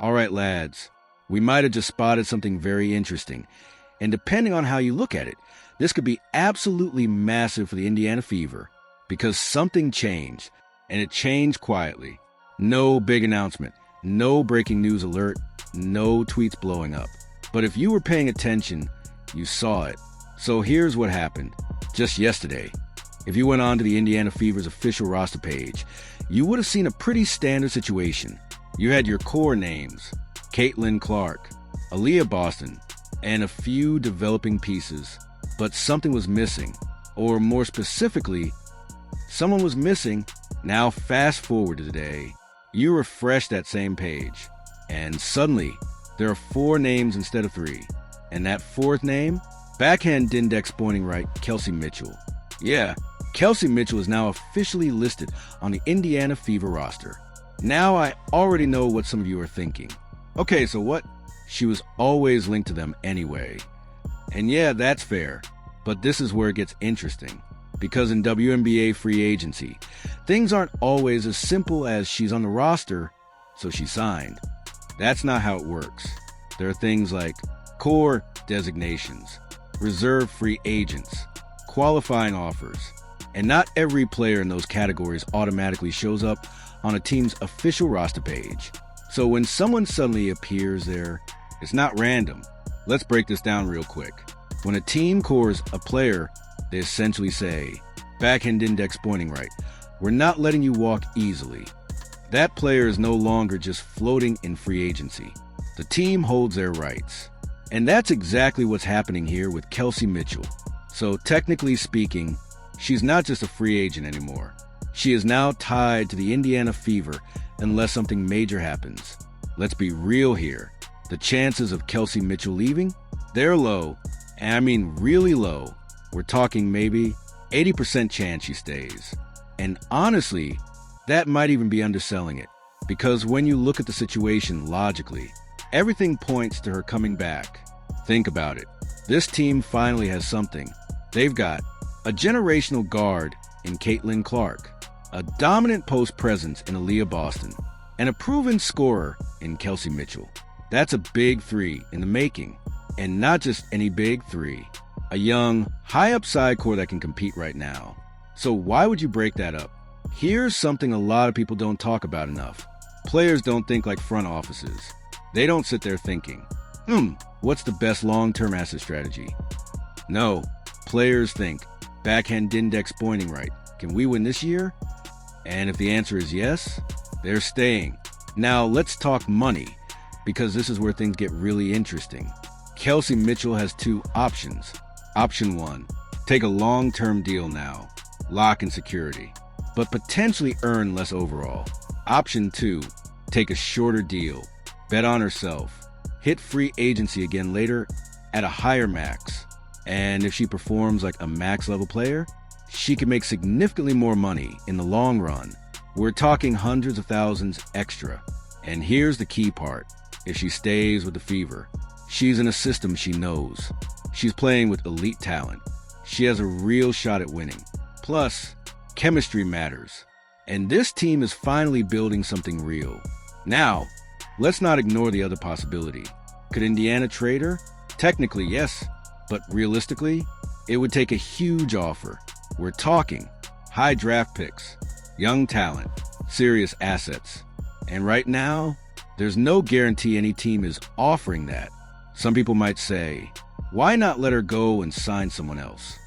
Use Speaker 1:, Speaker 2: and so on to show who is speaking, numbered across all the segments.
Speaker 1: All right, lads, we might have just spotted something very interesting. And depending on how you look at it, this could be absolutely massive for the Indiana Fever because something changed, and it changed quietly. No big announcement, no breaking news alert, no tweets blowing up. But if you were paying attention, you saw it. So here's what happened. Just yesterday, if you went on to the Indiana Fever's official roster page, you would have seen a pretty standard situation. You had your core names, Caitlin Clark, Aliyah Boston, and a few developing pieces. But something was missing, or more specifically, someone was missing. Now fast forward to today, you refresh that same page, and suddenly there are 4 names instead of 3. And that 4th name? Backhand index pointing right, Kelsey Mitchell. Yeah, Kelsey Mitchell is now officially listed on the Indiana Fever roster. Now I already know what some of you are thinking. Okay, so what? She was always linked to them anyway. And yeah, that's fair. But this is where it gets interesting. Because in WNBA free agency, things aren't always as simple as she's on the roster, so she signed. That's not how it works. There are things like core designations, reserve free agents, qualifying offers, and not every player in those categories automatically shows up on a team's official roster page. So when someone suddenly appears there, it's not random. Let's break this down real quick. When a team cores a player, they essentially say, backhand index pointing right, we're not letting you walk easily. That player is no longer just floating in free agency. The team holds their rights. And that's exactly what's happening here with Kelsey Mitchell. So technically speaking, she's not just a free agent anymore. She is now tied to the Indiana Fever unless something major happens. Let's be real here. The chances of Kelsey Mitchell leaving? They're low, and I mean really low. We're talking maybe 80% chance she stays. And honestly, that might even be underselling it. Because when you look at the situation logically, everything points to her coming back. Think about it. This team finally has something. They've got a generational guard in Caitlin Clark, a dominant post presence in Aliyah Boston, and a proven scorer in Kelsey Mitchell. That's a big 3 in the making. And not just any big 3. A young, high-upside core that can compete right now. So why would you break that up? Here's something a lot of people don't talk about enough. Players don't think like front offices. They don't sit there thinking, what's the best long-term asset strategy? No, players think, backhand index pointing right, can we win this year? And if the answer is yes, they're staying. Now let's talk money, because this is where things get really interesting. Kelsey Mitchell has 2 options. Option 1, take a long-term deal now, lock in security, but potentially earn less overall. Option 2, take a shorter deal, bet on herself, hit free agency again later at a higher max. And if she performs like a max-level player, she can make significantly more money in the long run. We're talking hundreds of thousands extra. And here's the key part. If she stays with the Fever, she's in a system she knows. She's playing with elite talent. She has a real shot at winning. Plus, chemistry matters. And this team is finally building something real. Now, let's not ignore the other possibility. Could Indiana trade her? Technically, yes. But realistically, it would take a huge offer. We're talking high draft picks, young talent, serious assets. And right now, there's no guarantee any team is offering that. Some people might say, why not let her go and sign someone else?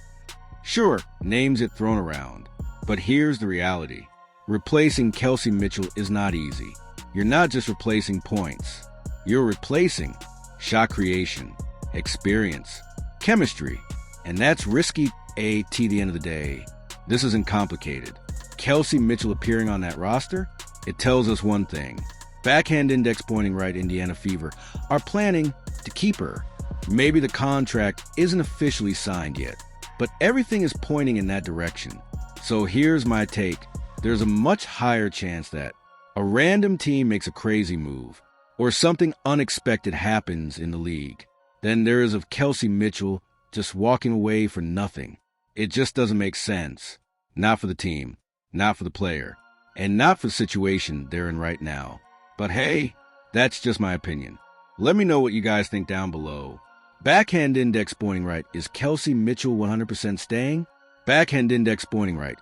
Speaker 1: Sure, names get thrown around, but here's the reality. Replacing Kelsey Mitchell is not easy. You're not just replacing points. You're replacing shot creation, experience, chemistry, and that's risky at the end of the day. This isn't complicated. Kelsey Mitchell appearing on that roster, it tells us one thing. Backhand index pointing right Indiana Fever are planning to keep her. Maybe the contract isn't officially signed yet, but everything is pointing in that direction. So here's my take. There's a much higher chance that a random team makes a crazy move or something unexpected happens in the league than there is of Kelsey Mitchell just walking away for nothing. It just doesn't make sense. Not for the team, not for the player, and not for the situation they're in right now. But hey, That's just my opinion. Let me know what you guys think down below. Backhand index pointing right, is Kelsey Mitchell 100% staying? Backhand index pointing right.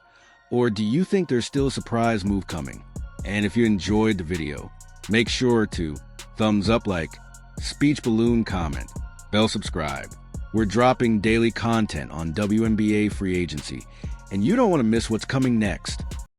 Speaker 1: Or do you think there's still a surprise move coming? And if you enjoyed the video, make sure to thumbs up, like, speech balloon, comment, bell subscribe. We're dropping daily content on WNBA free agency, and you don't want to miss what's coming next.